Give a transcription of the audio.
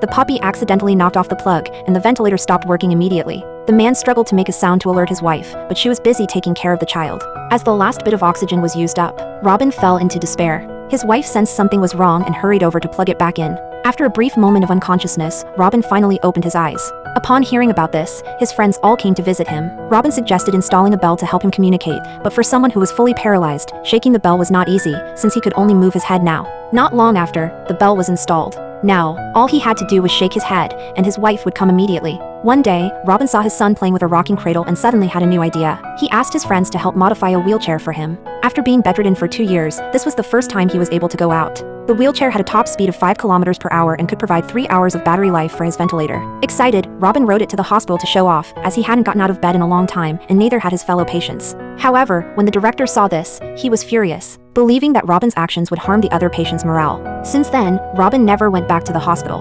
The puppy accidentally knocked off the plug, and the ventilator stopped working immediately. The man struggled to make a sound to alert his wife, but she was busy taking care of the child. As the last bit of oxygen was used up, Robin fell into despair. His wife sensed something was wrong and hurried over to plug it back in. After a brief moment of unconsciousness, Robin finally opened his eyes. Upon hearing about this, his friends all came to visit him. Robin suggested installing a bell to help him communicate, but for someone who was fully paralyzed, shaking the bell was not easy, since he could only move his head now. Not long after, the bell was installed. Now, all he had to do was shake his head, and his wife would come immediately. One day, Robin saw his son playing with a rocking cradle and suddenly had a new idea. He asked his friends to help modify a wheelchair for him. After being bedridden for 2 years, this was the first time he was able to go out. The wheelchair had a top speed of 5 kilometers per hour and could provide 3 hours of battery life for his ventilator. Excited, Robin rode it to the hospital to show off, as he hadn't gotten out of bed in a long time, and neither had his fellow patients. However, when the director saw this, he was furious, believing that Robin's actions would harm the other patients' morale. Since then, Robin never went back to the hospital.